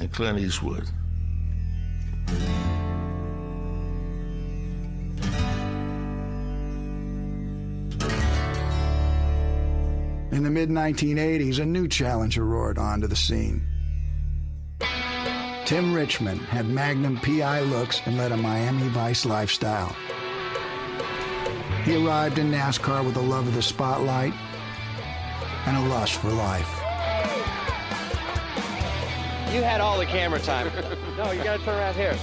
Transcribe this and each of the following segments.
and Clint Eastwood. In the mid-1980s, a new challenger roared onto the scene. Tim Richmond had Magnum PI looks and led a Miami Vice lifestyle. He arrived in NASCAR with a love of the spotlight and a lust for life. You had all the camera time. No, you gotta turn around here.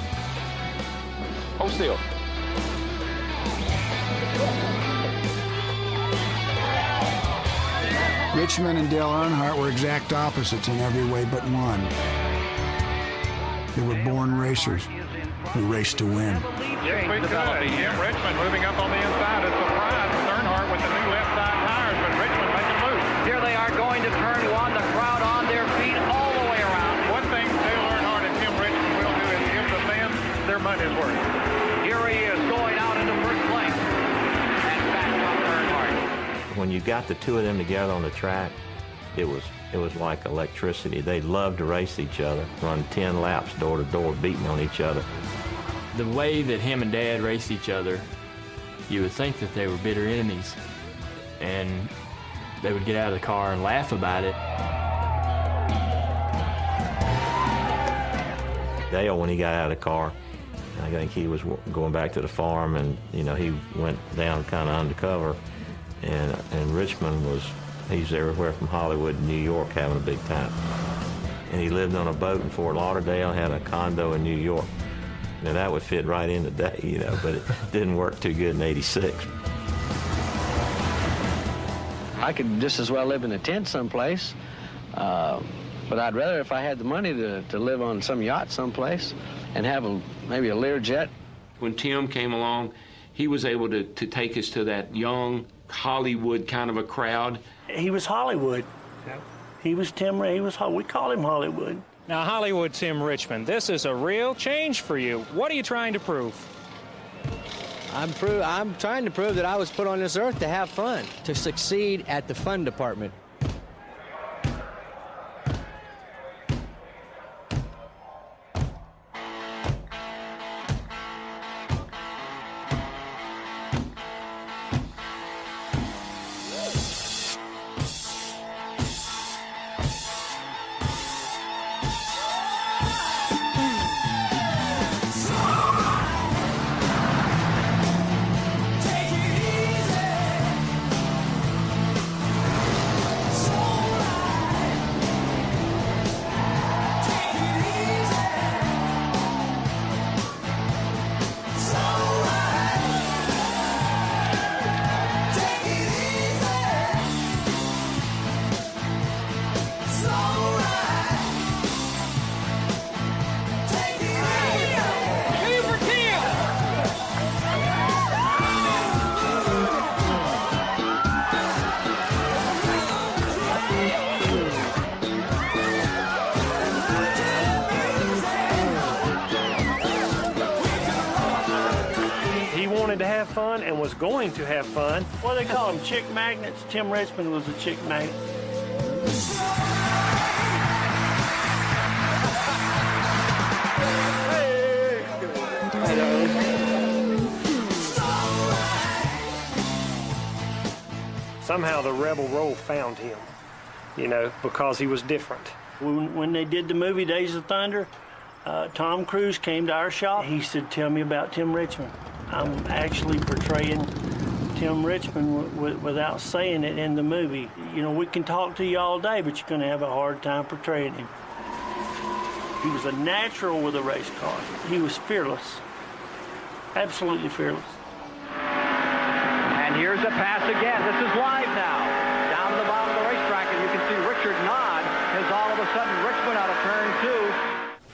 Hold still. Richmond and Dale Earnhardt were exact opposites in every way but one. They were born racers who raced to win. Yes, we could. Tim Richmond moving up on the inside. It's a surprise with Earnhardt with the new left side tires, but Richmond making a move. Here they are going to turn one. The crowd on their feet all the way around. One thing Dale Earnhardt and Tim Richmond will do is give the fans their money's worth. Here he is going out into first place. And back comes Earnhardt. When you got the two of them together on the track, it was like electricity. They loved to race each other, run 10 laps door to door, beating on each other. The way that him and Dad raced each other, you would think that they were bitter enemies, and they would get out of the car and laugh about it. Dale, when he got out of the car, I think he was going back to the farm, and he went down kind of undercover, and Richmond he's everywhere from Hollywood to New York having a big time. And he lived on a boat in Fort Lauderdale, had a condo in New York. Now that would fit right in today, but it didn't work too good in '86. I could just as well live in a tent someplace, but I'd rather, if I had the money, to live on some yacht someplace and have maybe a Learjet. When Tim came along, he was able to take us to that young Hollywood kind of a crowd. He was Hollywood. He was Tim. We call him Hollywood. Now, Hollywood Tim Richmond, this is a real change for you. What are you trying to prove? I'm trying to prove that I was put on this earth to have fun, to succeed at the fun department. To have fun and was going to have fun. What do they call them? Chick magnets. Tim Richmond was a chick magnet. Somehow the rebel role found him, because he was different. When they did the movie Days of Thunder, Tom Cruise came to our shop. He said, "Tell me about Tim Richmond." I'm actually portraying Tim Richmond without saying it in the movie. We can talk to you all day, but you're going to have a hard time portraying him. He was a natural with a race car. He was fearless, absolutely fearless. And here's a pass again. This is live now. Down to the bottom of the racetrack, and you can see Richard nod as all of a sudden Richmond out of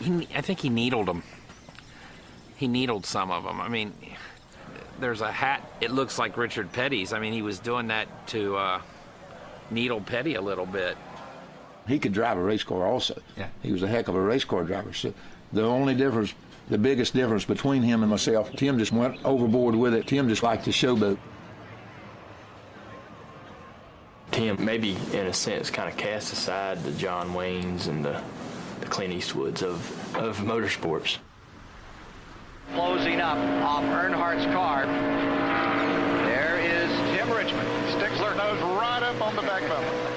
turn 2. I think he needled them. He needled some of them. I mean, there's a hat, it looks like Richard Petty's. I mean, he was doing that to needle Petty a little bit. He could drive a race car also. Yeah. He was a heck of a race car driver. So the biggest difference between him and myself, Tim just went overboard with it. Tim just liked the showboat. Tim maybe, in a sense, kind of cast aside the John Waynes and the the Clint Eastwoods of motorsports. Closing up off Earnhardt's car. There is Tim Richmond. Stickler nose right up on the back bumper.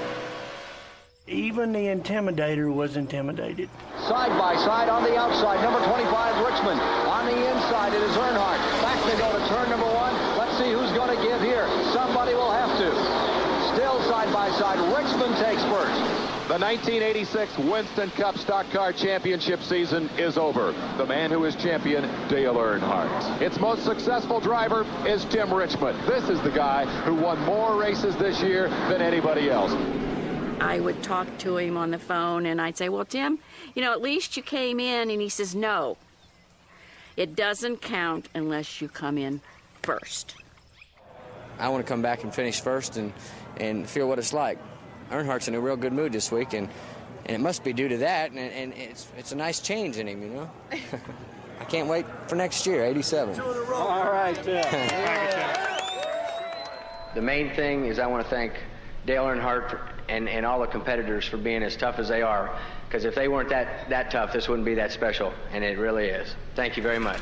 Even the intimidator was intimidated. Side by side on the outside, number 25, Richmond. On the inside, it is Earnhardt. Back they go to turn number 1. Let's see who's going to give here. Somebody will have to. Still side by side, Richmond takes first. The 1986 Winston Cup Stock Car Championship season is over. The man who is champion, Dale Earnhardt. Its most successful driver is Tim Richmond. This is the guy who won more races this year than anybody else. I would talk to him on the phone, and I'd say, well, Tim, you know, at least you came in. And he says, no, it doesn't count unless you come in first. I want to come back and finish first and feel what it's like. Earnhardt's in a real good mood this week, and it must be due to that, and it's a nice change in him, you know. I can't wait for next year, 87. All right. The main thing is I want to thank Dale Earnhardt and all the competitors for being as tough as they are, because if they weren't that tough, this wouldn't be that special, and it really is. Thank you very much.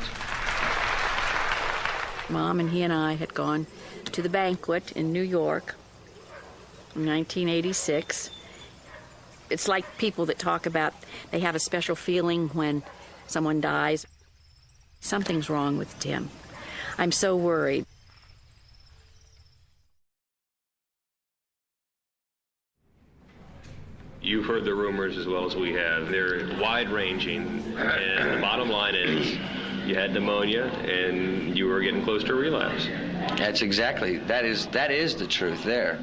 Mom and he and I had gone to the banquet in New York in 1986. It's like people that talk about they have a special feeling when someone dies. Something's wrong with Tim. I'm so worried. You've heard the rumors as well as we have. They're wide-ranging, and the bottom line is you had pneumonia and you were getting close to a relapse. That is the truth there.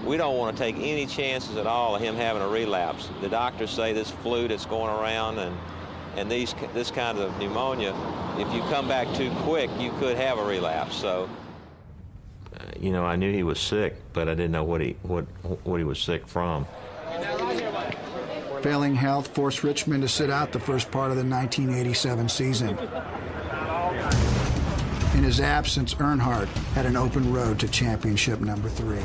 We don't want to take any chances at all of him having a relapse. The doctors say this flu that's going around and this kind of pneumonia, if you come back too quick, you could have a relapse. So, you know, I knew he was sick, but I didn't know what he was sick from. Failing health forced Richmond to sit out the first part of the 1987 season. In his absence, Earnhardt had an open road to championship number 3.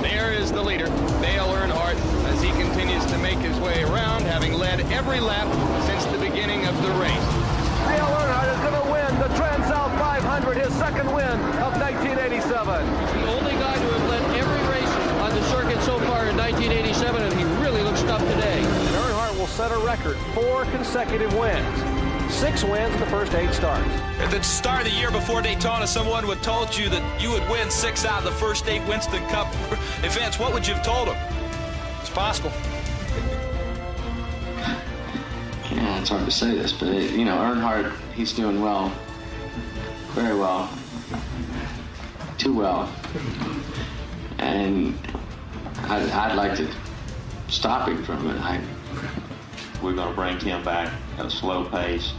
There is the leader, Dale Earnhardt, as he continues to make his way around, having led every lap since the beginning of the race. Dale Earnhardt is going to win the Trans-South 500, his second win of 1987. The only guy to have led every race on the circuit so far in 1987, and he really looks tough today. And Earnhardt will set a record, 4 consecutive wins. 6 wins in the first 8 starts. At the start of the year before Daytona, someone would have told you that you would win 6 out of the first 8 Winston Cup events. What would you have told them? It's possible. Yeah, it's hard to say this, but, you know, Earnhardt, he's doing well. Very well. Too well. And I'd like to stop him from it. We're going to bring Tim back at a slow pace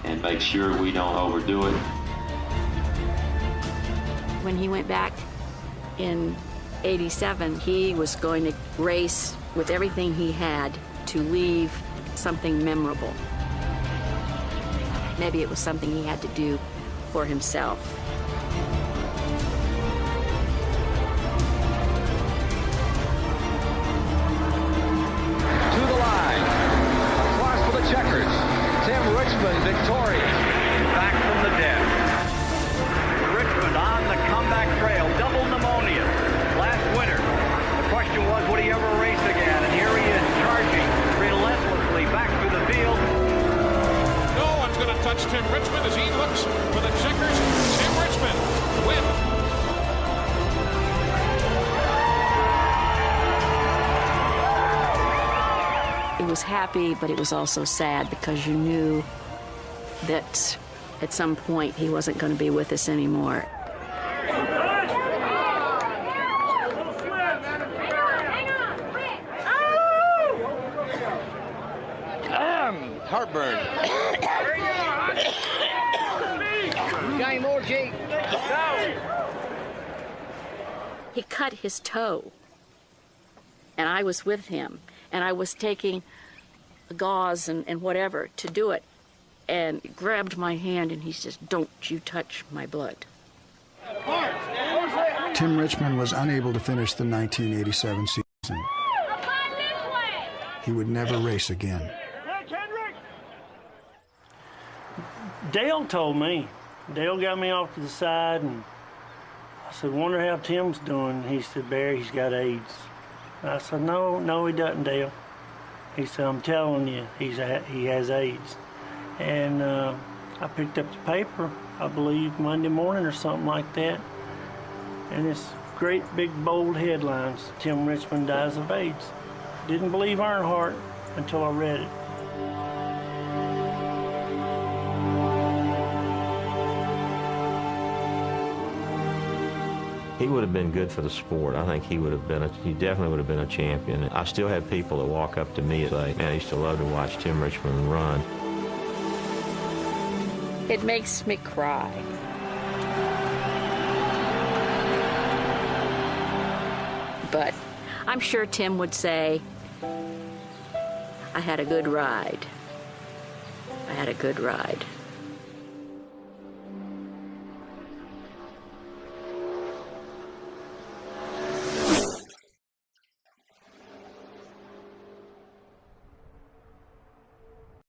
and make sure we don't overdo it. When he went back in 87, he was going to race with everything he had to leave something memorable. Maybe it was something he had to do for himself. To the line, across for the checkers, Tim Richmond victorious, back from the dead. Richmond on the comeback trail, double pneumonia, last winter. The question was, would he ever race again? And here he is charging relentlessly back through the field. No one's going to touch Tim Richmond as he looks for the checkers. Tim Richmond wins. It was happy, but it was also sad because you knew that at some point he wasn't going to be with us anymore. Heartburn. You got any more, Jake? He cut his toe, and I was with him, and I was taking gauze and whatever to do it, and he grabbed my hand, and he says, "Don't you touch my blood." Tim Richmond was unable to finish the 1987 season. Winston. He would never race again. Dale told me. Dale got me off to the side, and I said, wonder how Tim's doing. He said, Barry, he's got AIDS. I said, no, he doesn't, Dale. He said, I'm telling you, he has AIDS. And I picked up the paper, I believe, Monday morning or something like that, and it's great big bold headlines, Tim Richmond dies of AIDS. Didn't believe Earnhardt until I read it. He would have been good for the sport. I think he definitely would have been a champion. I still have people that walk up to me and say, man, I used to love to watch Tim Richmond run. It makes me cry. But I'm sure Tim would say, I had a good ride. I had a good ride.